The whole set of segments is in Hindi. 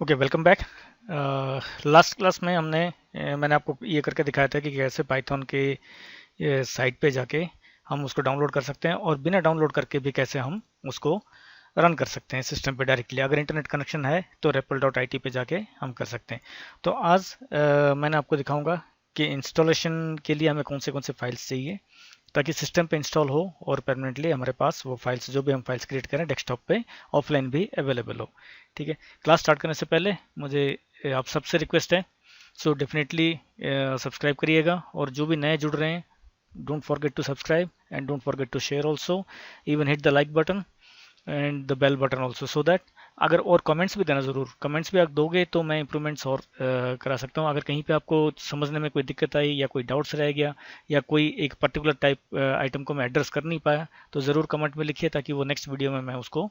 Okay, welcome back. Last class में मैंने आपको ये करके दिखाया था कि कैसे पाइथन के साइट पे जाके हम उसको डाउनलोड कर सकते हैं और बिना डाउनलोड करके भी कैसे हम उसको रन कर सकते हैं सिस्टम पे डायरेक्टली। अगर इंटरनेट कनेक्शन है तो repl.it पे जाके हम कर सकते हैं। तो आज मैंने आपको दिखाऊंगा कि इंस्टॉलेशन के लिए हमें कौन से फाइल्स चाहिए ताकि सिस्टम पे इंस्टॉल हो और परमानेंटली हमारे पास वो फाइल्स जो भी हम फाइल्स क्रिएट करें डेस्कटॉप पे ऑफलाइन भी अवेलेबल हो। ठीक है, क्लास स्टार्ट करने से पहले मुझे आप सबसे रिक्वेस्ट है, सो डेफिनेटली सब्सक्राइब करिएगा और जो भी नए जुड़ रहे हैं don't forget to subscribe and don't forget to share also, even hit the like button and the bell button also, so that अगर और कमेंट्स भी देना ज़रूर, कमेंट्स भी आप दोगे तो मैं इंप्रूवमेंट्स और करा सकता हूँ। अगर कहीं पे आपको समझने में कोई दिक्कत आई या कोई डाउट्स रह गया या कोई एक पर्टिकुलर टाइप आइटम को मैं एड्रेस कर नहीं पाया तो ज़रूर कमेंट में लिखिए ताकि वो नेक्स्ट वीडियो में मैं उसको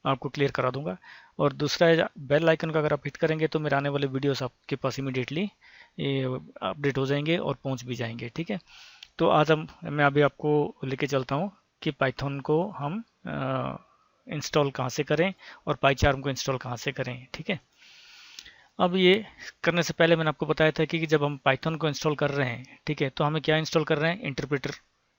आपको क्लियर करा दूंगा। और दूसरा है बेल आइकन का, अगर आप हिट करेंगे तो मेरे आने वाले वीडियोस आपके पास इमीडिएटली अपडेट हो जाएंगे और पहुंच भी जाएंगे। ठीक है, तो आज मैं अभी आपको लेके चलता हूँ कि पाइथन को हम इंस्टॉल कहाँ से करें और पाईचार्म को इंस्टॉल कहाँ से करें। ठीक है, अब ये करने से पहले मैंने आपको बताया था कि जब हम पाइथन को इंस्टॉल कर रहे हैं, ठीक है, तो हमें क्या इंस्टॉल कर रहे हैं, इंटरप्रेटर,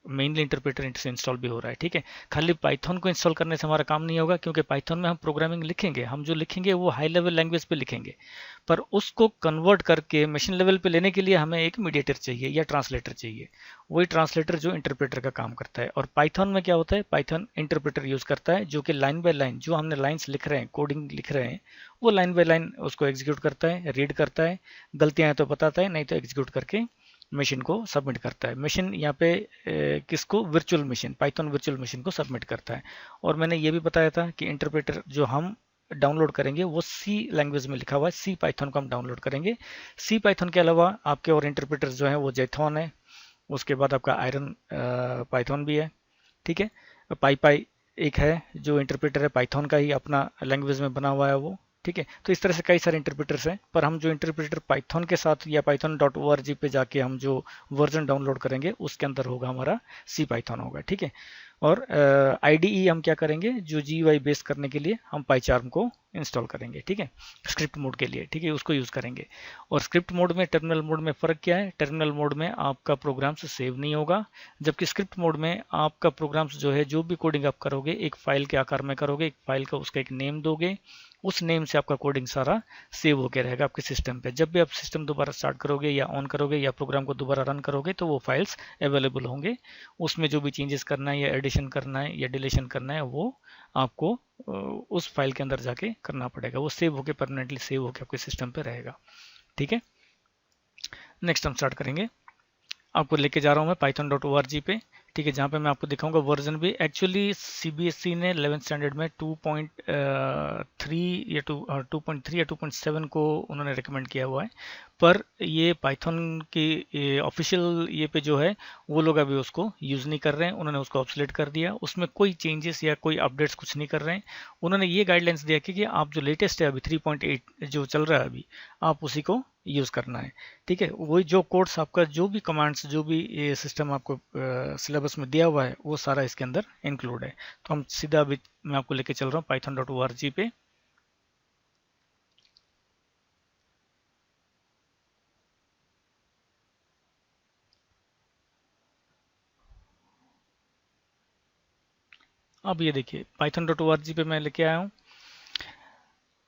मेनली इंटरप्रेटर से इंस्टॉल भी हो रहा है। ठीक है, खाली पाइथन को इंस्टॉल करने से हमारा काम नहीं होगा क्योंकि पाइथन में हम प्रोग्रामिंग लिखेंगे, हम जो लिखेंगे वो हाई लेवल लैंग्वेज पे लिखेंगे, पर उसको कन्वर्ट करके मशीन लेवल पे लेने के लिए हमें एक मीडिएटर चाहिए या ट्रांसलेटर चाहिए। वही ट्रांसलेटर जो इंटरप्रेटर का काम करता है। और पाइथन में क्या होता है, पाइथन इंटरप्रेटर यूज करता है जो कि लाइन बाय लाइन जो हमने लाइंस लिख रहे हैं, कोडिंग लिख रहे हैं, वो लाइन बाय लाइन उसको एग्जीक्यूट करता है, रीड करता है, गलतियां हैं तो बताता है, नहीं तो एग्जीक्यूट करके मशीन को सबमिट करता है। मशीन यहाँ पे किसको, virtual machine, Python virtual machine को सबमिट करता है। और मैंने ये भी बताया था कि इंटरप्रेटर जो हम डाउनलोड करेंगे वो सी लैंग्वेज में लिखा हुआ है, सी पाइथन को हम डाउनलोड करेंगे। सी पाइथन के अलावा आपके और इंटरप्रेटर जो है वो जैथॉन है, उसके बाद आपका आयरन पाइथन भी है। ठीक है, पाई एक है जो इंटरप्रेटर है पाइथन का ही अपना लैंग्वेज में बना हुआ है वो। ठीक है, तो इस तरह से कई सारे इंटरप्रेटर्स हैं, पर हम जो इंटरप्रेटर पाइथन के साथ या python.org पे जाके हम जो वर्जन डाउनलोड करेंगे उसके अंदर होगा हमारा सी पाइथन होगा। ठीक है, और IDE हम क्या करेंगे, जो GUI बेस करने के लिए हम पाईचार्म को इंस्टॉल करेंगे। ठीक है, स्क्रिप्ट मोड के लिए, ठीक है, उसको यूज़ करेंगे। और स्क्रिप्ट मोड में टर्मिनल मोड में फ़र्क क्या है, टर्मिनल मोड में आपका प्रोग्राम्स सेव नहीं होगा, जबकि स्क्रिप्ट मोड में आपका प्रोग्राम्स जो है, जो भी कोडिंग आप करोगे एक फाइल के आकार में करोगे, एक फाइल का उसका एक नेम दोगे, उस नेम से आपका कोडिंग सारा सेव होकर रहेगा आपके सिस्टम पे। जब भी आप सिस्टम दोबारा स्टार्ट करोगे या ऑन करोगे या प्रोग्राम को दोबारा रन करोगे तो वो फाइल्स अवेलेबल होंगे। उसमें जो भी चेंजेस करना है या एडिशन करना है या डिलीशन करना है वो आपको उस फाइल के अंदर जाके करना पड़ेगा, वो सेव होके परमानेंटली सेव होके आपके सिस्टम पे रहेगा। ठीक है, नेक्स्ट हम स्टार्ट करेंगे। आपको लेके जा रहा हूँ मैं python.org पे। ठीक है, जहाँ पे मैं आपको दिखाऊंगा वर्जन भी, एक्चुअली CBSE ने 11th स्टैंडर्ड में 2.3 या 2.3 या 2.7 को उन्होंने रिकमेंड किया हुआ है, पर ये पाइथन की ऑफिशियल ये पे जो है वो लोग अभी उसको यूज़ नहीं कर रहे हैं, उन्होंने उसको ऑब्सोलेट कर दिया, उसमें कोई चेंजेस या कोई अपडेट्स कुछ नहीं कर रहे हैं। उन्होंने ये गाइडलाइंस दिया कि आप जो लेटेस्ट है अभी 3.8 जो चल रहा है अभी, आप उसी को यूज़ करना है। ठीक है, वही जो कोड्स आपका, जो भी कमांड्स, जो भी ये सिस्टम आपको सिलेबस में दिया हुआ है वो सारा इसके अंदर इंक्लूड है। तो हम सीधा अभी मैं आपको लेके चल रहा हूँ python.org पे। अब ये देखिए python.org पे मैं लेके आया हूँ।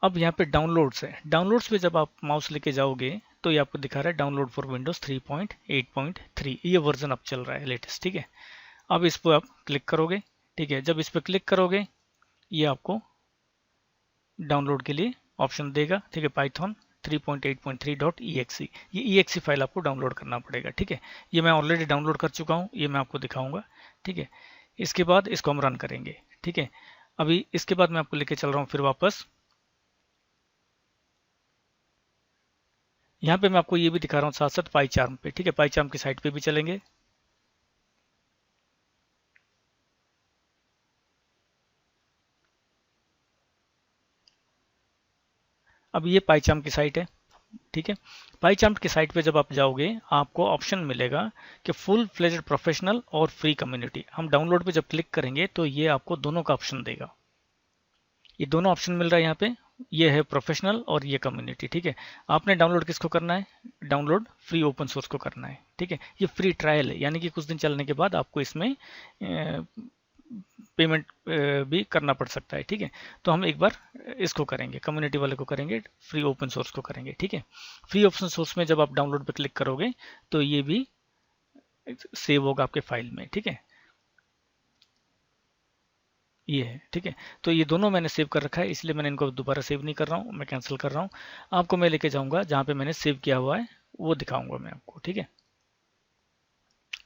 अब यहाँ पे डाउनलोड्स है, डाउनलोड्स पे जब आप माउस लेके जाओगे तो ये आपको दिखा रहा है डाउनलोड फॉर विंडोज 3.8.3, ये वर्जन अब चल रहा है लेटेस्ट। ठीक है, अब इस पर आप क्लिक करोगे। ठीक है, जब इस पर क्लिक करोगे ये आपको डाउनलोड के लिए ऑप्शन देगा। ठीक है, पाइथन 3.8.3.exe, ये exe फाइल आपको डाउनलोड करना पड़ेगा। ठीक है, ये मैं ऑलरेडी डाउनलोड कर चुका हूँ, ये मैं आपको दिखाऊंगा। ठीक है, इसके बाद इसको हम रन करेंगे। ठीक है, अभी इसके बाद मैं आपको लेके चल रहा हूँ फिर वापस। यहाँ पे मैं आपको ये भी दिखा रहा हूँ साथ साथ पाईचार्म पे। ठीक है, पाईचार्म की साइट पे भी चलेंगे। अब ये पाईचार्म की साइट है। ठीक है, पाईचार्म की साइट पे जब आप जाओगे आपको ऑप्शन मिलेगा कि फुल फ्लेज्ड प्रोफेशनल और फ्री कम्युनिटी। हम डाउनलोड पे जब क्लिक करेंगे तो ये आपको दोनों का ऑप्शन देगा, ये दोनों ऑप्शन मिल रहा है यहाँ पे। ये है प्रोफेशनल और ये कम्युनिटी। ठीक है, आपने डाउनलोड किसको करना है? डाउनलोड फ्री ओपन सोर्स को करना है। ठीक है, ये फ्री ट्रायल है, यानी कि कुछ दिन चलने के बाद आपको इसमें पेमेंट भी करना पड़ सकता है। ठीक है, तो हम एक बार इसको करेंगे, कम्युनिटी वाले को करेंगे, फ्री ओपन सोर्स को करेंगे। ठीक है, फ्री ओपन सोर्स में जब आप डाउनलोड पे क्लिक करोगे तो ये भी सेव होगा आपके फाइल में। ठीक है, ये है। ठीक है, तो ये दोनों मैंने सेव कर रखा है, इसलिए मैंने इनको दोबारा सेव नहीं कर रहा हूँ, मैं कैंसिल कर रहा हूँ। आपको मैं लेके जाऊँगा जहाँ पे मैंने सेव किया हुआ है, वो दिखाऊंगा मैं आपको। ठीक है,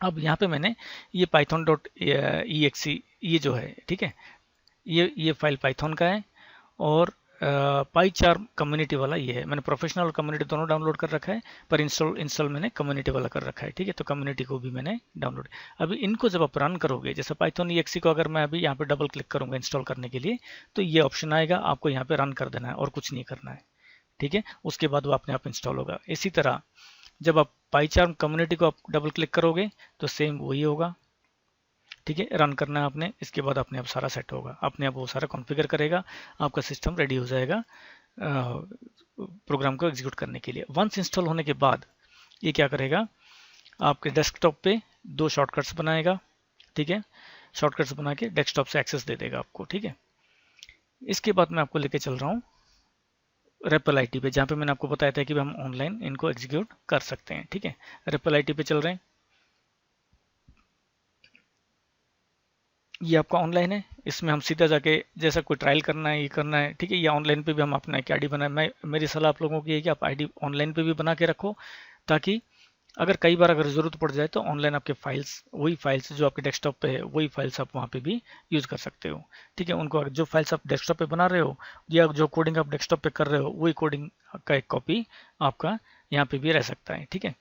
अब यहाँ पे मैंने ये python.exe ये जो है, ठीक है, ये फाइल पाइथन का है, और पाईचार्म कम्युनिटी वाला ये है। मैंने प्रोफेशनल और कम्युनिटी दोनों डाउनलोड कर रखा है, पर इंस्टॉल मैंने कम्युनिटी वाला कर रखा है। ठीक है, तो कम्युनिटी को भी मैंने डाउनलोड। अभी इनको जब आप रन करोगे, जैसे पाइथन exe को अगर मैं अभी यहाँ पे डबल क्लिक करूँगा इंस्टॉल करने के लिए, तो ये ऑप्शन आएगा, आपको यहाँ पे रन कर देना है और कुछ नहीं करना है। ठीक है, उसके बाद वो अपने आप इंस्टॉल होगा। इसी तरह जब आप पाईचार्म कम्युनिटी को आप डबल क्लिक करोगे तो सेम वही होगा। ठीक है, रन करना है आपने, इसके बाद अपने आप सारा सेट होगा, अपने आप वो सारा कॉन्फ़िगर करेगा, आपका सिस्टम रेडी हो जाएगा प्रोग्राम को एग्जीक्यूट करने के लिए। वंस इंस्टॉल होने के बाद ये क्या करेगा, आपके डेस्कटॉप पे 2 शॉर्टकट्स बनाएगा। ठीक है, शॉर्टकट्स बना के डेस्कटॉप से एक्सेस दे देगा आपको। ठीक है, इसके बाद मैं आपको लेके चल रहा हूँ रेपल आईटी पे, जहाँ पे मैंने आपको बताया था कि हम ऑनलाइन इनको एग्जीक्यूट कर सकते हैं। ठीक है, रेपल आईटी पे चल रहे हैं, ये आपका ऑनलाइन है, इसमें हम सीधा जाके जैसा कोई ट्रायल करना है, ये करना है। ठीक है, या ऑनलाइन पे भी हम अपना एक आईडी बनाए। मैं मेरी सलाह आप लोगों की है कि आप आईडी ऑनलाइन पे भी बना के रखो, ताकि अगर कई बार अगर ज़रूरत पड़ जाए तो ऑनलाइन आपके फाइल्स, वही फाइल्स जो आपके डेस्कटॉप पे है, वही फाइल्स आप वहाँ पे भी यूज़ कर सकते हो। ठीक है, उनको जो फाइल्स आप डेस्कटॉप पे बना रहे हो या जो कोडिंग आप डेस्कटॉप पे कर रहे हो, वही कोडिंग का एक कॉपी आपका यहाँ पे भी रह सकता है। ठीक है,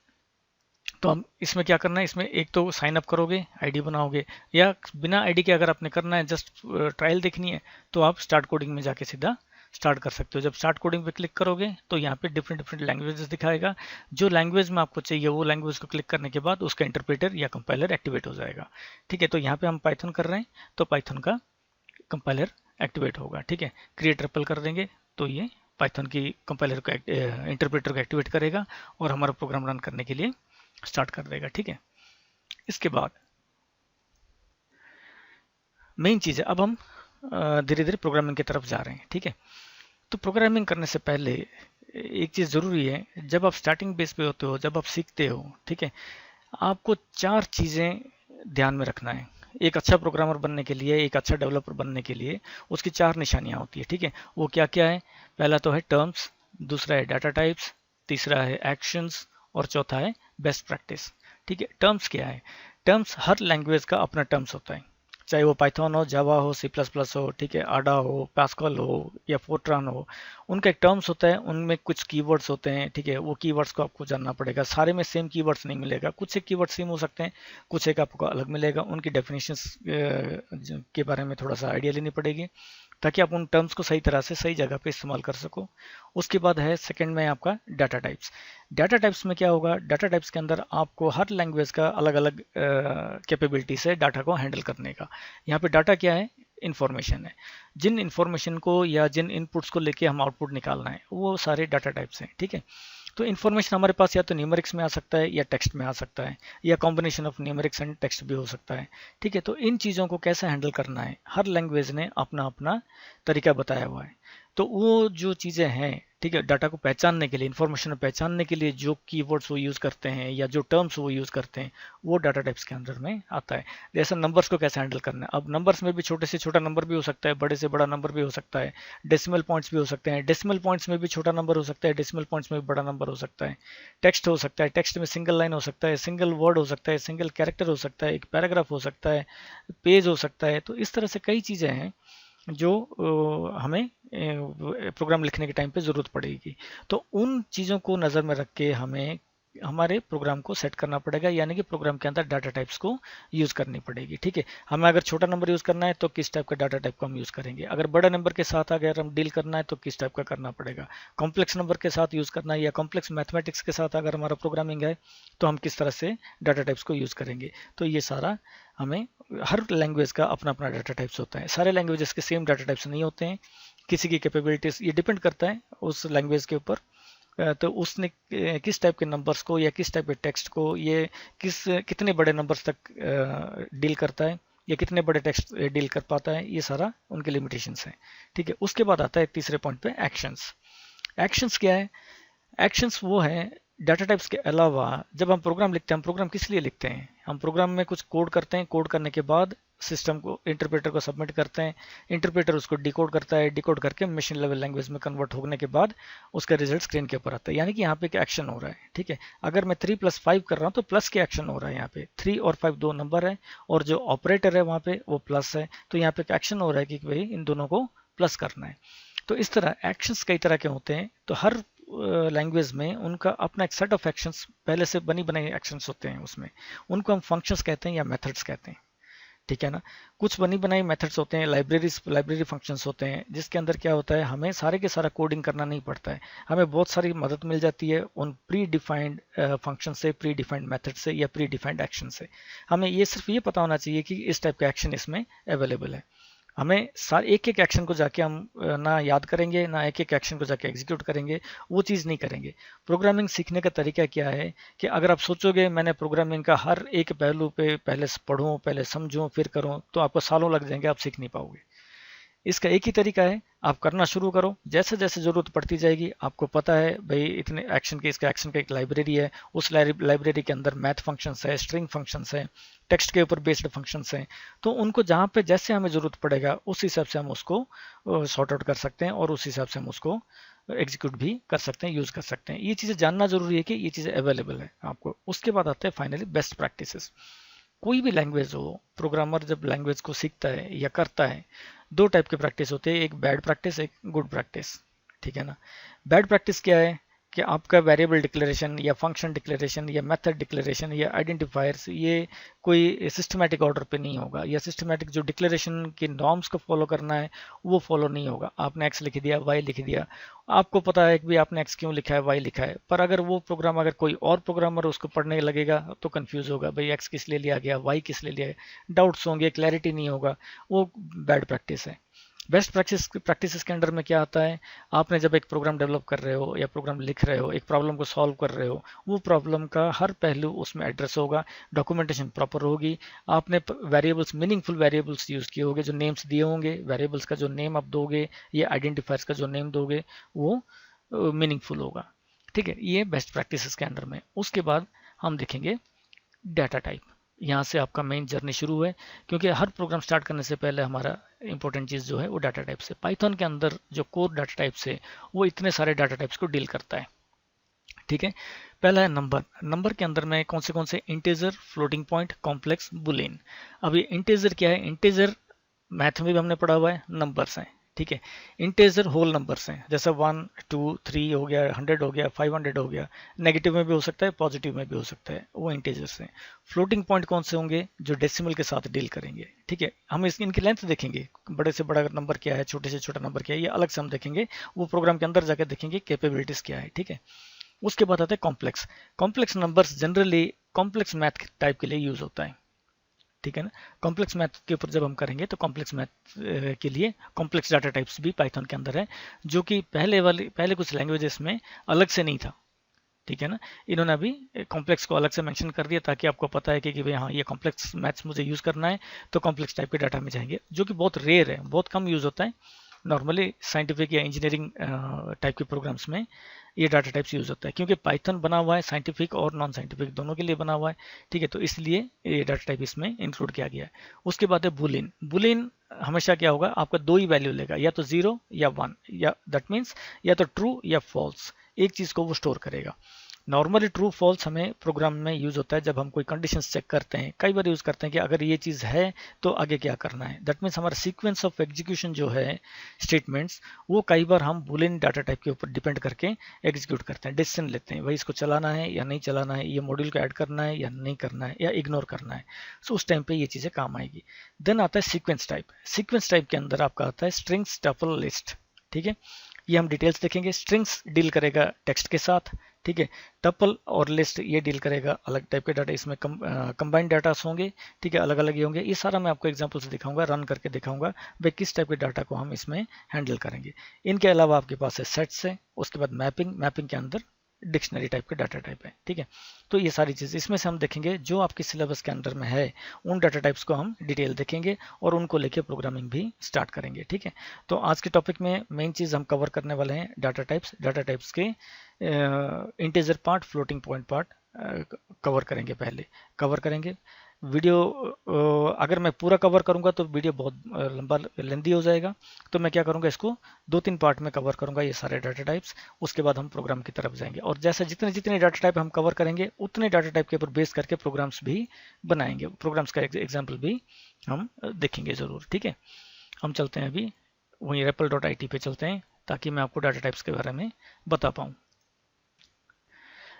तो हम इसमें क्या करना है, इसमें एक तो साइन अप करोगे, आईडी बनाओगे, या बिना आईडी के अगर आपने करना है, जस्ट ट्रायल देखनी है, तो आप स्टार्ट कोडिंग में जाके सीधा स्टार्ट कर सकते हो। जब स्टार्ट कोडिंग पे क्लिक करोगे तो यहाँ पे डिफरेंट डिफरेंट लैंग्वेजेस दिखाएगा, जो लैंग्वेज में आपको चाहिए वो लैंग्वेज को क्लिक करने के बाद उसका इंटरप्रेटर या कंपाइलर एक्टिवेट हो जाएगा। ठीक है, तो यहाँ पे हम पाइथन कर रहे हैं तो पाइथन का कंपाइलर एक्टिवेट होगा। ठीक है, क्रिएट रेपल कर देंगे तो ये पाइथन की कंपाइलर को इंटरप्रेटर को एक्टिवेट करेगा और हमारा प्रोग्राम रन करने के लिए स्टार्ट कर देगा। ठीक है, इसके बाद मेन चीज़ है, अब हम धीरे धीरे प्रोग्रामिंग की तरफ जा रहे हैं। ठीक है, तो प्रोग्रामिंग करने से पहले एक चीज़ ज़रूरी है, जब आप स्टार्टिंग बेस पे होते हो, जब आप सीखते हो, ठीक है, आपको 4 चीज़ें ध्यान में रखना है। एक अच्छा प्रोग्रामर बनने के लिए, एक अच्छा डेवलपर बनने के लिए उसकी 4 निशानियाँ होती है। ठीक है, वो क्या क्या है? पहला तो है टर्म्स, दूसरा है डाटा टाइप्स, तीसरा है एक्शंस, और चौथा है बेस्ट प्रैक्टिस। ठीक है, टर्म्स क्या है? टर्म्स, हर लैंग्वेज का अपना टर्म्स होता है, चाहे वो पाइथन हो, जावा हो, सी प्लस प्लस हो, ठीक है, आडा हो, पास्कल हो या फोर्ट्रान हो, उनका एक टर्म्स होता है, उनमें कुछ कीवर्ड्स होते हैं। ठीक है, वो कीवर्ड्स को आपको जानना पड़ेगा। सारे में सेम कीवर्ड्स नहीं मिलेगा, कुछ एक कीवर्ड सेम हो सकते हैं, कुछ एक आपको अलग मिलेगा। उनकी डेफिनेशंस के बारे में थोड़ा सा आइडिया लेनी पड़ेगी, ताकि आप उन टर्म्स को सही तरह से सही जगह पे इस्तेमाल कर सको। उसके बाद है सेकंड में आपका डाटा टाइप्स। डाटा टाइप्स में क्या होगा? डाटा टाइप्स के अंदर आपको हर लैंग्वेज का अलग अलग कैपेबिलिटी से डाटा को हैंडल करने का। यहाँ पे डाटा क्या है? इंफॉर्मेशन है। जिन इंफॉर्मेशन को या जिन इनपुट्स को लेके हम आउटपुट निकालना है, वो सारे डाटा टाइप्स हैं। ठीक है, तो इन्फॉर्मेशन हमारे पास या तो न्यूमेरिक्स में आ सकता है या टेक्स्ट में आ सकता है, या combination of numerics and text भी हो सकता है। ठीक है, तो इन चीज़ों को कैसे हैंडल करना है, हर लैंग्वेज ने अपना अपना तरीका बताया हुआ है। तो वो जो चीज़ें हैं, ठीक है, डाटा को पहचानने के लिए, इन्फॉर्मेशन को पहचानने के लिए जो कीवर्ड्स वो यूज़ करते हैं या जो टर्म्स वो यूज़ करते हैं, वो डाटा टाइप्स के अंदर में आता है। जैसे नंबर्स को कैसे हैंडल करना है। अब नंबर्स में भी छोटे से छोटा नंबर भी हो सकता है, बड़े से बड़ा नंबर भी हो सकता है, डेसिमल पॉइंट्स भी हो सकते हैं, डेसिमल पॉइंट्स में भी छोटा नंबर हो सकता है, डेसिमल पॉइंट्स में भी बड़ा नंबर हो सकता है। टेक्स्ट हो सकता है, टेक्स्ट में सिंगल लाइन हो सकता है, सिंगल वर्ड हो सकता है, सिंगल कैरेक्टर हो सकता है, एक पैराग्राफ हो सकता है, पेज हो सकता है। तो इस तरह से कई चीज़ें हैं जो हमें प्रोग्राम लिखने के टाइम पे ज़रूरत पड़ेगी। तो उन चीज़ों को नज़र में रख के हमें हमारे प्रोग्राम को सेट करना पड़ेगा, यानी कि प्रोग्राम के अंदर डाटा टाइप्स को यूज़ करनी पड़ेगी। ठीक है, हमें अगर छोटा नंबर यूज़ करना है तो किस टाइप का डाटा टाइप को हम यूज़ करेंगे, अगर बड़ा नंबर के साथ अगर हम डील करना है तो किस टाइप का करना पड़ेगा, कॉम्प्लेक्स नंबर के साथ यूज़ करना है या कॉम्प्लेक्स मैथमेटिक्स के साथ अगर हमारा प्रोग्रामिंग है तो हम किस तरह से डाटा टाइप्स को यूज़ करेंगे। तो ये सारा हमें, हर लैंग्वेज का अपना अपना डाटा टाइप्स होता है, सारे लैंग्वेजेस के सेम डाटा टाइप्स नहीं होते हैं। किसी की कैपेबिलिटीज, ये डिपेंड करता है उस लैंग्वेज के ऊपर। तो उसने किस टाइप के नंबर्स को या किस टाइप के टेक्स्ट को ये कितने बड़े नंबर्स तक डील करता है या कितने बड़े टेक्स्ट डील कर पाता है, ये सारा उनके लिमिटेशंस हैं। ठीक है, उसके बाद आता है तीसरे पॉइंट पे एक्शंस। एक्शंस क्या है? एक्शंस वो है डाटा टाइप्स के अलावा जब हम प्रोग्राम लिखते हैं, हम प्रोग्राम किस लिए लिखते हैं? हम प्रोग्राम में कुछ कोड करते हैं, कोड करने के बाद सिस्टम को, इंटरप्रेटर को सबमिट करते हैं, इंटरप्रेटर उसको डिकोड करता है, डिकोड करके मशीन लेवल लैंग्वेज में कन्वर्ट होने के बाद उसका रिजल्ट स्क्रीन के ऊपर आता है। यानी कि यहाँ पे एक एक्शन हो रहा है। ठीक है, अगर मैं 3+5 कर रहा हूँ तो प्लस के एक्शन हो रहा है। यहाँ पे 3 और 5 दो नंबर है और जो ऑपरेटर है वहाँ पे वो प्लस है, तो यहाँ पे एक एक्शन हो रहा है कि भाई इन दोनों को प्लस करना है। तो इस तरह एक्शंस कई तरह के होते हैं। तो हर लैंग्वेज में उनका अपना एक सेट ऑफ एक्शंस, पहले से बनी बनाई एक्शंस होते हैं उसमें, उनको हम फंक्शंस कहते हैं या मेथड्स कहते हैं। ठीक है ना, कुछ बनी बनाई मेथड्स होते हैं, लाइब्रेरी फंक्शंस होते हैं, जिसके अंदर क्या होता है, हमें सारे के सारा कोडिंग करना नहीं पड़ता है, हमें बहुत सारी मदद मिल जाती है उन प्री डिफाइंड फंक्शन से, प्री डिफाइंड मेथड से या प्री डिफाइंड एक्शन से। हमें ये सिर्फ ये पता होना चाहिए कि इस टाइप का एक्शन इसमें अवेलेबल है। हमें सारे एक एक एक्शन को जाके हम ना याद करेंगे, ना एक एक एक्शन को जाके एग्जीक्यूट करेंगे, वो चीज़ नहीं करेंगे। प्रोग्रामिंग सीखने का तरीका क्या है कि अगर आप सोचोगे मैंने प्रोग्रामिंग का हर एक पहलू पे पहले पढ़ूं, पहले समझूं, फिर करूं, तो आपको सालों लग जाएंगे, आप सीख नहीं पाओगे। इसका एक ही तरीका है, आप करना शुरू करो, जैसे जैसे ज़रूरत पड़ती जाएगी, आपको पता है भाई इतने एक्शन के, इसका एक्शन का एक लाइब्रेरी है, उस लाइब्रेरी के अंदर मैथ फंक्शंस है, स्ट्रिंग फंक्शंस है, टेक्स्ट के ऊपर बेस्ड फंक्शंस हैं, तो उनको जहाँ पे जैसे हमें ज़रूरत पड़ेगा उस हिसाब से हम उसको सॉर्ट आउट कर सकते हैं और उस हिसाब से हम उसको एग्जीक्यूट भी कर सकते हैं, यूज़ कर सकते हैं। ये चीज़ें जानना ज़रूरी है कि ये चीज़ें अवेलेबल है आपको। उसके बाद आते हैं फाइनली बेस्ट प्रैक्टिसेस। कोई भी लैंग्वेज हो, प्रोग्रामर जब लैंग्वेज को सीखता है या करता है, दो टाइप के प्रैक्टिस होते हैं, एक बैड प्रैक्टिस, एक गुड प्रैक्टिस। ठीक है ना, बैड प्रैक्टिस क्या है कि आपका वेरिएबल डिक्लेरेशन या फंक्शन डिक्लेरेशन या मेथड डिक्लेरेशन या आइडेंटिफायर्स ये कोई सिस्टमैटिक ऑर्डर पे नहीं होगा, या सिस्टमैटिक जो डिक्लेरेशन की नॉर्म्स को फॉलो करना है वो फॉलो नहीं होगा। आपने एक्स लिख दिया, वाई लिख दिया, आपको पता है कि भी आपने एक्स क्यों लिखा है, वाई लिखा है, पर अगर वो प्रोग्राम, अगर कोई और प्रोग्रामर उसको पढ़ने लगेगा तो कंफ्यूज होगा, भाई एक्स किस लिए लिया गया, वाई किस लिए लिया गया, डाउट्स होंगे, क्लैरिटी नहीं होगा, वो बैड प्रैक्टिस है। बेस्ट प्रैक्टिसेस के अंडर में क्या आता है, आपने जब एक प्रोग्राम डेवलप कर रहे हो या प्रोग्राम लिख रहे हो, एक प्रॉब्लम को सॉल्व कर रहे हो, वो प्रॉब्लम का हर पहलू उसमें एड्रेस होगा, डॉक्यूमेंटेशन प्रॉपर होगी, आपने वेरिएबल्स, मीनिंगफुल वेरिएबल्स यूज़ किए होंगे, जो नेम्स दिए होंगे, वेरिएबल्स का जो नेम आप दोगे या आइडेंटिफायर्स का जो नेम दोगे वो मीनिंगफुल होगा। ठीक है, ये बेस्ट प्रैक्टिसेस के अंडर में। उसके बाद हम देखेंगे डाटा टाइप। यहाँ से आपका मेन जर्नी शुरू है, क्योंकि हर प्रोग्राम स्टार्ट करने से पहले हमारा इंपॉर्टेंट चीज़ जो है वो डाटा टाइप से। पाइथन के अंदर जो कोर डाटा टाइप्स है वो इतने सारे डाटा टाइप्स को डील करता है। ठीक है, पहला है नंबर। नंबर के अंदर में कौन से integer, floating point, complex, Boolean. अब ये इंटीजर क्या है? इंटीजर मैथ में भी हमने पढ़ा हुआ है, नंबर्स हैं। ठीक है, इंटीजर होल नंबर्स हैं, जैसे 1 2 3 हो गया, 100 हो गया, 500 हो गया, नेगेटिव में भी हो सकता है, पॉजिटिव में भी हो सकता है, वो इंटीजर्स हैं। फ्लोटिंग पॉइंट कौन से होंगे? जो डेसिमल के साथ डील करेंगे। ठीक है, हम इनकी लेंथ देखेंगे, बड़े से बड़ा नंबर क्या है, छोटे से छोटा नंबर क्या है, ये अलग से हम देखेंगे, वो प्रोग्राम के अंदर जाकर देखेंगे कैपेबिलिटीज क्या है। ठीक है, उसके बाद आता है complex. Complex numbers generally complex math type के लिए यूज होता है। ठीक है ना, कॉम्प्लेक्स मैथ के ऊपर जब हम करेंगे तो कॉम्प्लेक्स मैथ के लिए कॉम्प्लेक्स डाटा टाइप्स भी पाइथन के अंदर है, जो कि पहले कुछ लैंग्वेजेस में अलग से नहीं था। ठीक है ना, इन्होंने अभी कॉम्प्लेक्स को अलग से मेंशन कर दिया ताकि आपको पता है कि भाई हाँ ये कॉम्प्लेक्स मैथ्स मुझे यूज़ करना है, तो कॉम्प्लेक्स टाइप के डाटा में जाएंगे, जो कि बहुत रेयर है, बहुत कम यूज़ होता है। नॉर्मली साइंटिफिक या इंजीनियरिंग टाइप के प्रोग्राम्स में ये डाटा टाइप्स यूज़ होता है, क्योंकि पाइथन बना हुआ है साइंटिफिक और नॉन साइंटिफिक दोनों के लिए बना हुआ है। ठीक है, तो इसलिए ये डाटा टाइप इसमें इंक्लूड किया गया है। उसके बाद है बुलियन। बुलियन हमेशा क्या होगा, आपका दो ही वैल्यू लेगा, या तो 0 या 1, या दैट मीन्स या तो ट्रू या फॉल्स, एक चीज़ को वो स्टोर करेगा। नॉर्मली ट्रू फॉल्स हमें प्रोग्राम में यूज़ होता है जब हम कोई कंडीशंस चेक करते हैं, कई बार यूज़ करते हैं कि अगर ये चीज़ है तो आगे क्या करना है। दैट मीन्स हमारा सीक्वेंस ऑफ एग्जीक्यूशन जो है स्टेटमेंट्स, वो कई बार हम बुलियन डाटा टाइप के ऊपर डिपेंड करके एग्जीक्यूट करते हैं, डिसीजन लेते हैं, भाई इसको चलाना है या नहीं चलाना है, ये मॉड्यूल को ऐड करना है या नहीं करना है, या इग्नोर करना है। सो उस टाइम पे ये चीज़ें काम आएगी। देन आता है सीक्वेंस टाइप। सीक्वेंस टाइप के अंदर आपका आता है स्ट्रिंग्स, टपल, लिस्ट। ठीक है, ये हम डिटेल्स देखेंगे। स्ट्रिंग्स डील करेगा टेक्स्ट के साथ, ठीक है। टपल और लिस्ट ये डील करेगा अलग टाइप के डाटा, इसमें कंबाइंड डाटा होंगे, ठीक है, अलग अलग ही होंगे। ये सारा मैं आपको एग्जांपल से दिखाऊंगा, रन करके दिखाऊंगा भाई किस टाइप के डाटा को हम इसमें हैंडल करेंगे। इनके अलावा आपके पास है सेट्स है, उसके बाद मैपिंग के अंदर डिक्शनरी टाइप के डाटा टाइप है, ठीक है। तो ये सारी चीज़ इसमें से हम देखेंगे जो आपके सिलेबस के अंदर में है, उन डाटा टाइप्स को हम डिटेल देखेंगे और उनको लेके प्रोग्रामिंग भी स्टार्ट करेंगे, ठीक है। तो आज के टॉपिक में मेन चीज़ हम कवर करने वाले हैं डाटा टाइप्स के integer part, floating point part cover करेंगे, पहले कवर करेंगे। वीडियो अगर मैं पूरा कवर करूंगा तो वीडियो बहुत लंबा लेंदी हो जाएगा, तो मैं क्या करूंगा, इसको 2-3 पार्ट में कवर करूंगा ये सारे डाटा टाइप्स। उसके बाद हम प्रोग्राम की तरफ जाएंगे और जैसे जितने जितने डाटा टाइप हम कवर करेंगे उतने डाटा टाइप के ऊपर बेस करके प्रोग्राम्स भी बनाएंगे, प्रोग्राम्स का एग्जाम्पल भी हम देखेंगे ज़रूर, ठीक है। हम चलते हैं अभी वहीं REPL.IT पे चलते हैं ताकि मैं आपको डाटा टाइप्स के बारे में बता पाऊँ।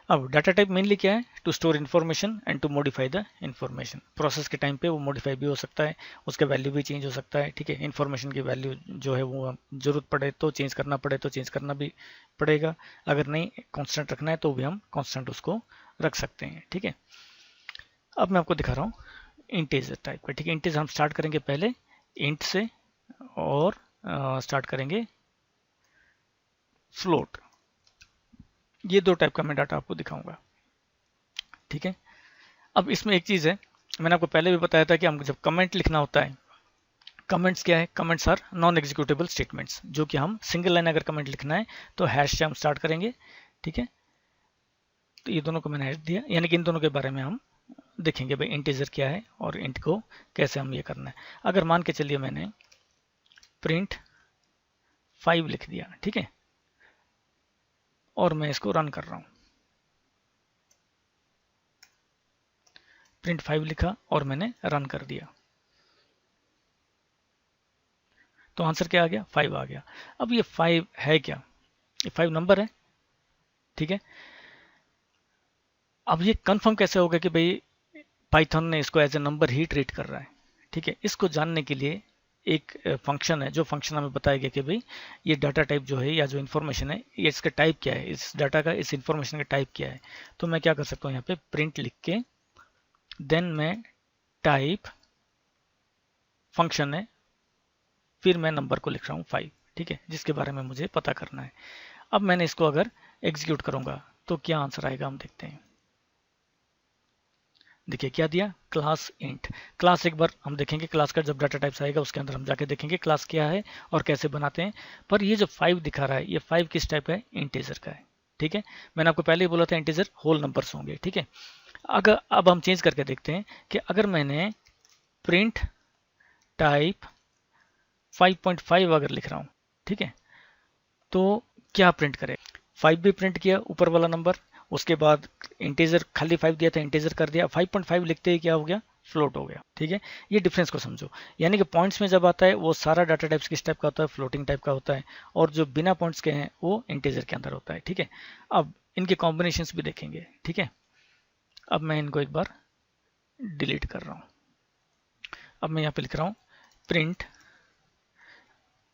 अब डाटा टाइप मेनली क्या है, to store information and to modify the information. Process के टाइम पे वो मॉडिफाई भी हो सकता है, उसका वैल्यू भी चेंज हो सकता है, ठीक है। इन्फॉर्मेशन की वैल्यू जो है वो जरूरत पड़े तो चेंज करना पड़े तो चेंज करना भी पड़ेगा, अगर नहीं कांस्टेंट रखना है तो भी हम कांस्टेंट उसको रख सकते हैं, ठीक है। अब मैं आपको दिखा रहा हूँ इंटीजर टाइप का, ठीक है। इंटीजर हम स्टार्ट करेंगे पहले इंट से और स्टार्ट करेंगे फ्लोट। ये दो टाइप का मैं डाटा आपको दिखाऊंगा, ठीक है। अब इसमें एक चीज़ है, मैंने आपको पहले भी बताया था कि हमको जब कमेंट लिखना होता है, कमेंट्स क्या है, comments are non executable statements, जो कि हम सिंगल लाइन अगर कमेंट लिखना है तो हैश से हम स्टार्ट करेंगे, ठीक है। तो ये दोनों को मैंने हैश दिया, यानी कि इन दोनों के बारे में हम देखेंगे भाई इंटीजर क्या है और इंट को कैसे हम ये करना है। अगर मान के चलिए मैंने प्रिंट 5 लिख दिया, ठीक है, और मैं इसको रन कर रहा हूँ, प्रिंट 5 लिखा और मैंने रन कर दिया, तो आंसर क्या आ गया, 5 आ गया। अब ये 5 है क्या, ये 5 नंबर है, ठीक है। अब ये कंफर्म कैसे होगा कि भाई पाइथन ने इसको एज ए नंबर ही ट्रीट कर रहा है, ठीक है। इसको जानने के लिए एक फंक्शन है, जो फंक्शन हमें बताया गया कि भाई ये डाटा टाइप जो है या जो इन्फॉर्मेशन है ये इसका टाइप क्या है, इस डाटा का, इस इन्फॉर्मेशन का टाइप क्या है। तो मैं क्या कर सकता हूँ, यहाँ पे प्रिंट लिख के देन मैं टाइप फंक्शन है, फिर मैं नंबर को लिख रहा हूँ 5, ठीक है, जिसके बारे में मुझे पता करना है। अब मैंने इसको अगर एग्जीक्यूट करूंगा तो क्या आंसर आएगा, हम देखते हैं। देखिए क्या दिया, क्लास इंट। क्लास एक बार हम देखेंगे, क्लास का जब डाटा टाइप्स आएगा उसके अंदर हम जाके देखेंगे क्लास क्या है और कैसे बनाते हैं। पर ये जो 5 दिखा रहा है, ये 5 किस टाइप का है, इंटीजर का है, ठीक है। मैंने आपको पहले ही बोला था इंटीजर होल नंबर्स होंगे, ठीक है। अगर अब हम चेंज करके देखते हैं कि अगर मैंने प्रिंट टाइप 5.5 अगर लिख रहा हूँ, ठीक है, तो क्या प्रिंट करे, 5 भी प्रिंट किया ऊपर वाला नंबर, उसके बाद इंटीजर खाली 5 दिया था इंटीजर कर दिया, 5.5 लिखते ही क्या हो गया, फ्लोट हो गया, ठीक है। ये डिफरेंस को समझो, यानी कि पॉइंट्स में जब आता है वो सारा डाटा टाइप्स किस टाइप का होता है, फ्लोटिंग टाइप का होता है, और जो बिना पॉइंट्स के हैं वो इंटीजर के अंदर होता है, ठीक है। अब इनके कॉम्बिनेशंस भी देखेंगे, ठीक है। अब मैं इनको एक बार डिलीट कर रहा हूँ। अब मैं यहाँ पे लिख रहा हूँ प्रिंट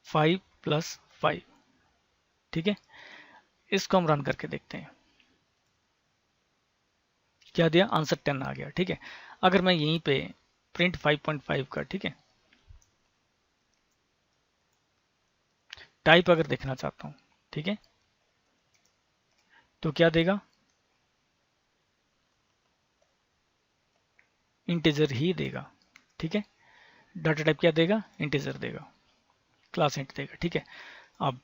5+5, ठीक है। इसको हम रन करके देखते हैं, क्या दिया, आंसर 10 आ गया, ठीक है। अगर मैं यहीं पे प्रिंट 5.5 का, ठीक है, टाइप अगर देखना चाहता हूं, ठीक है, तो क्या देगा, इंटीजर ही देगा, ठीक है। डाटा टाइप क्या देगा, इंटीजर देगा, क्लास इंट देगा, ठीक है। अब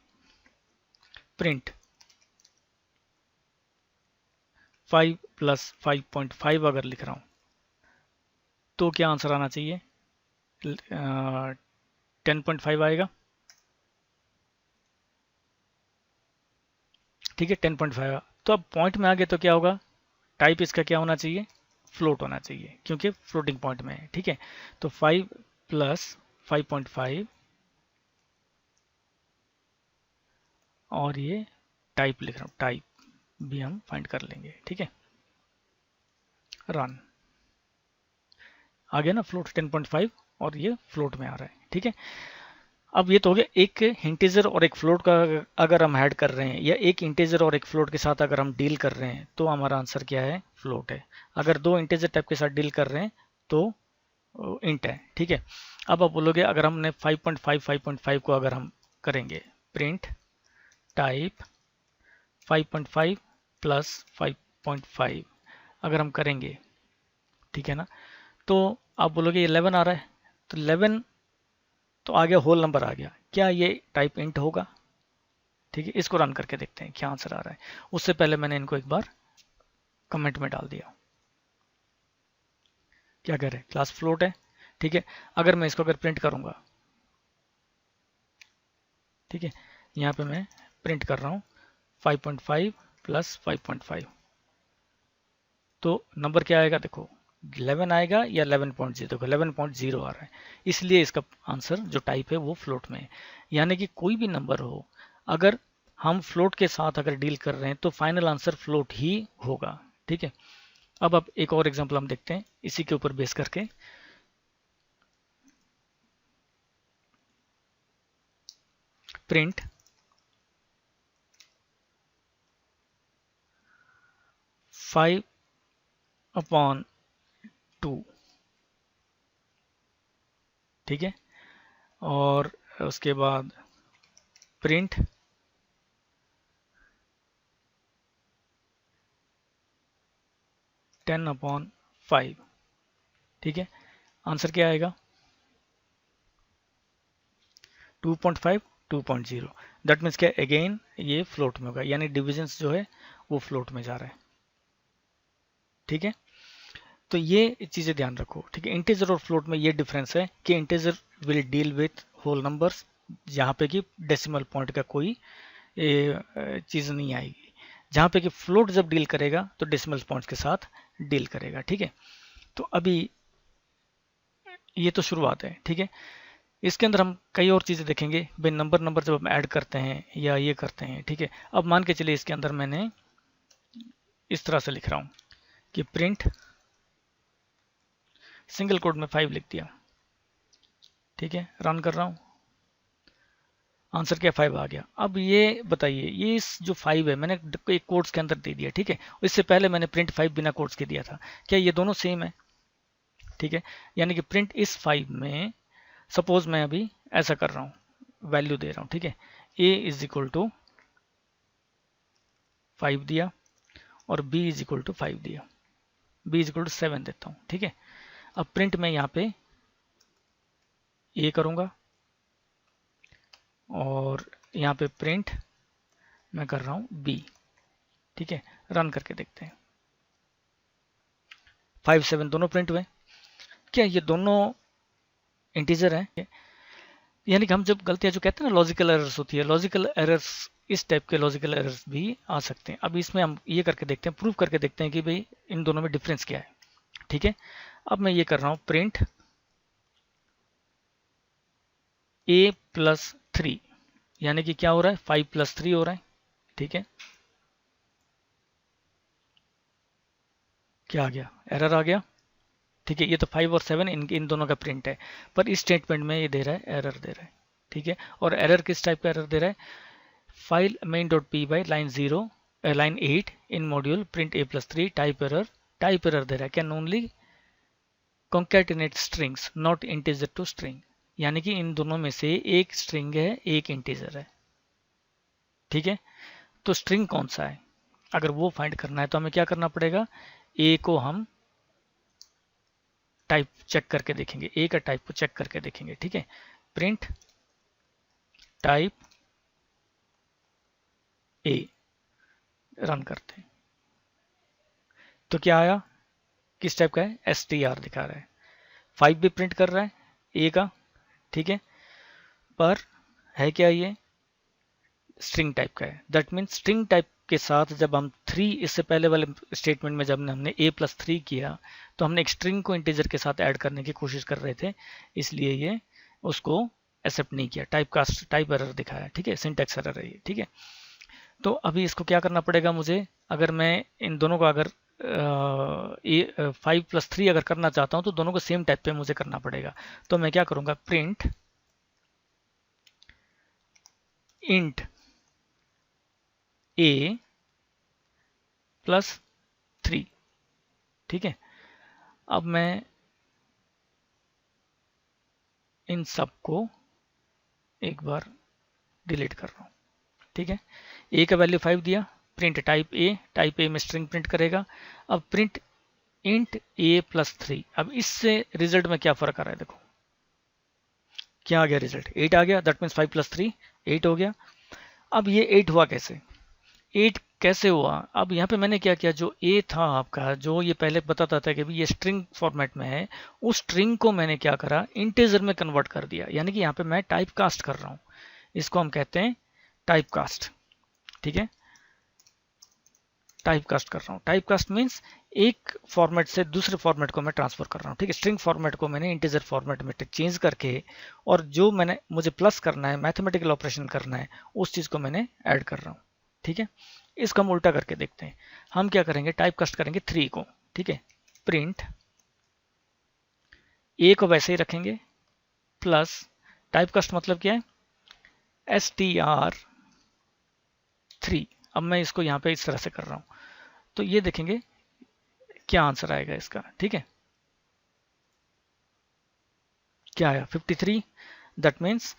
प्रिंट 5+5.5 अगर लिख रहा हूं तो क्या आंसर आना चाहिए, 10.5 आएगा, ठीक है, 10.5। तो अब पॉइंट में आ गया तो क्या होगा, टाइप इसका क्या होना चाहिए, फ्लोट होना चाहिए, क्योंकि फ्लोटिंग पॉइंट में है, ठीक है। तो 5+5.5 और ये टाइप लिख रहा हूँ, टाइप भी हम फाइंड कर लेंगे, ठीक है। रन आ गया ना फ्लोट 10.5 और ये फ्लोट में आ रहा है, ठीक है। अब ये तो हो गया एक इंटीजर और एक फ्लोट का अगर हम ऐड कर रहे हैं, या एक इंटीजर और एक फ्लोट के साथ अगर हम डील कर रहे हैं तो हमारा आंसर क्या है, फ्लोट है। अगर दो इंटीजर टाइप के साथ डील कर रहे हैं तो इंट है। ठीक है, अब आप बोलोगे अगर हमने 5.5 को अगर हम करेंगे प्रिंट टाइप 5.5 प्लस 5.5 अगर हम करेंगे, ठीक है ना, तो आप बोलोगे 11 आ रहा है, तो 11 तो आ गया, होल नंबर आ गया, क्या ये टाइप इंट होगा? ठीक है, इसको रन करके देखते हैं क्या आंसर आ रहा है। उससे पहले मैंने इनको एक बार कमेंट में डाल दिया। क्या कह रहे हैं, क्लास फ्लोट है। ठीक है, अगर मैं इसको अगर प्रिंट करूंगा, ठीक है, यहाँ पे मैं प्रिंट कर रहा हूँ 5.5 प्लस 5.5, तो नंबर क्या आएगा, देखो 11 आएगा या 11.0, देखो 11.0 आ रहा है, इसलिए इसका आंसर जो टाइप है वो फ्लोट में है। यानी कि कोई भी नंबर हो, अगर हम फ्लोट के साथ अगर डील कर रहे हैं तो फाइनल आंसर फ्लोट ही होगा। ठीक है, अब आप एक और एग्जांपल हम देखते हैं इसी के ऊपर बेस करके। प्रिंट 5/2, ठीक है, और उसके बाद प्रिंट 10/5, ठीक है, आंसर क्या आएगा 2.5 2.0। दैट मीन्स क्या, अगेन ये फ्लोट में होगा, यानी डिविजन्स जो है वो फ्लोट में जा रहा है। ठीक है, तो ये चीजें ध्यान रखो। ठीक है, इंटीजर और फ्लोट में ये डिफरेंस है कि integer will deal with whole numbers, जहाँ पे कि डेसिमल पॉइंट का कोई चीज नहीं आएगी। जहाँ पे कि फ्लोट जब डील करेगा तो डेसिमल पॉइंट्स के साथ डील करेगा। ठीक है, तो अभी ये तो शुरुआत है। ठीक है, इसके अंदर हम कई और चीजें देखेंगे भाई, नंबर नंबर जब हम ऐड करते हैं या ये करते हैं। ठीक है, अब मान के चलिए इसके अंदर मैंने इस तरह से लिख रहा हूं कि प्रिंट सिंगल कोड में 5 लिख दिया। ठीक है, रन कर रहा हूं, आंसर क्या 5 आ गया। अब ये बताइए, ये इस जो 5 है मैंने एक कोड्स के अंदर दे दिया। ठीक है, इससे पहले मैंने प्रिंट 5 बिना कोड्स के दिया था, क्या ये दोनों सेम है? ठीक है, यानी कि प्रिंट इस 5 में, सपोज मैं अभी ऐसा कर रहा हूं, वैल्यू दे रहा हूं। ठीक है, a इज इक्वल टू 5 दिया और b इज इक्वल टू 5 दिया, b इज इक्वल टू 7 देता हूं। ठीक है, अब प्रिंट में यहाँ पे a करूंगा और यहाँ पे प्रिंट मैं कर रहा हूं b। ठीक है, रन करके देखते हैं, 5 7 दोनों प्रिंट हुए। क्या ये दोनों इंटीजर हैं? यानी कि हम जब गलतियां जो कहते हैं ना, लॉजिकल एरर्स होती है, लॉजिकल एरर्स इस टाइप के लॉजिकल एरर्स भी आ सकते हैं। अब इसमें हम ये करके देखते हैं, प्रूव करके देखते हैं कि भाई इन दोनों में डिफरेंस क्या है। ठीक है, अब मैं ये कर रहा हूं प्रिंट a प्लस 3, यानी कि क्या हो रहा है 5 प्लस 3 हो रहा है। ठीक है, क्या आ गया, एरर आ गया। ठीक है, ये तो 5 और 7 इन दोनों का प्रिंट है, पर इस स्टेटमेंट में ये दे रहा है, एरर दे रहा है। ठीक है, और एरर किस टाइप का एरर दे रहा है, file main dot P by line 8 in module print a plus 3 type error दे रहा है, can only concatenate strings not integer to string, यानी कि इन दोनों में से एक स्ट्रिंग है एक इंटीजर है। ठीक है, तो स्ट्रिंग कौन सा है, अगर वो फाइंड करना है तो हमें क्या करना पड़ेगा, ए को हम टाइप चेक करके देखेंगे, ए का टाइप को चेक करके देखेंगे। ठीक है, प्रिंट टाइप ए, रन करते हैं तो क्या आया, किस टाइप का है, str दिखा रहा है, 5 भी प्रिंट कर रहा है ए का। ठीक है, पर है क्या, ये स्ट्रिंग टाइप का है। दैट मीन्स स्ट्रिंग टाइप के साथ जब हम 3, इससे पहले वाले स्टेटमेंट में जब हमने a प्लस 3 किया तो हमने एक स्ट्रिंग को इंटीजर के साथ ऐड करने की कोशिश कर रहे थे, इसलिए ये उसको एक्सेप्ट नहीं किया, टाइप एरर दिखाया। ठीक है, सिंटैक्स एरर है ये। ठीक है, तो अभी इसको क्या करना पड़ेगा मुझे, अगर मैं इन दोनों को अगर 5 प्लस 3 अगर करना चाहता हूँ तो दोनों को सेम टाइप पे मुझे करना पड़ेगा। तो मैं क्या करूँगा, प्रिंट इंट ए प्लस 3। ठीक है, अब मैं इन सब को एक बार डिलीट कर रहा हूँ। ठीक है, ए का वैल्यू 5 दिया, प्रिंट टाइप ए में स्ट्रिंग प्रिंट करेगा। अब प्रिंट इंट ए प्लस 3। अब इससे रिजल्ट में क्या फर्क आ रहा है, देखो क्या आ गया रिजल्ट, 8 आ गया। दैट मीन्स 5 प्लस 3 8 हो गया। अब ये 8 हुआ कैसे, 8 कैसे हुआ? अब यहाँ पे मैंने क्या किया, जो ए था आपका, जो ये पहले बताता था कि भी ये स्ट्रिंग फॉर्मेट में है, उस स्ट्रिंग को मैंने क्या करा, इंटीजर में कन्वर्ट कर दिया। यानी कि यहाँ पे मैं टाइप कास्ट कर रहा हूँ, इसको हम कहते हैं टाइप कास्ट। ठीक है, टाइप कास्ट कर रहा हूँ। टाइप कास्ट मीन्स एक फॉर्मेट से दूसरे फॉर्मेट को मैं ट्रांसफर कर रहा हूँ। ठीक है, स्ट्रिंग फॉर्मेट को मैंने इंटीजर फॉर्मेट में चेंज करके, और जो मुझे प्लस करना है, मैथमेटिकल ऑपरेशन करना है, उस चीज को मैंने ऐड कर रहा हूँ। ठीक है, इसको हम उल्टा करके देखते हैं। हम क्या करेंगे, टाइप कास्ट करेंगे 3 को। ठीक है, प्रिंट ए को वैसे ही रखेंगे प्लस, टाइप कास्ट मतलब क्या है, str3। अब मैं इसको यहाँ पे इस तरह से कर रहा हूँ, तो ये देखेंगे क्या आंसर आएगा इसका। ठीक है, क्या आया 53। दैट मीन्स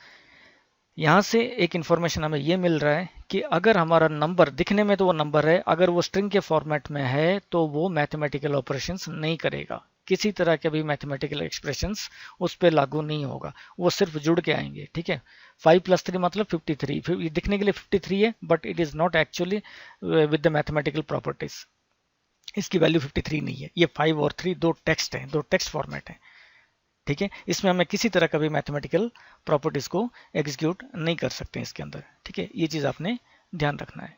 यहां से एक इंफॉर्मेशन हमें ये मिल रहा है कि अगर हमारा नंबर दिखने में तो वो नंबर है, अगर वो स्ट्रिंग के फॉर्मेट में है तो वो मैथमेटिकल ऑपरेशंस नहीं करेगा, किसी तरह के भी मैथमेटिकल एक्सप्रेशंस उस पर लागू नहीं होगा, वो सिर्फ जुड़ के आएंगे। ठीक है, 5 प्लस 3 मतलब 53। फिर दिखने के लिए 53 है, but it is not actually with the mathematical properties, इसकी वैल्यू 53 नहीं है। ये 5 और 3 दो टेक्स्ट हैं, दो टेक्स्ट फॉर्मेट हैं। ठीक है, इसमें हमें किसी तरह का भी मैथमेटिकल प्रॉपर्टीज को एग्जीक्यूट नहीं कर सकते हैं इसके अंदर। ठीक है, ये चीज आपने ध्यान रखना है।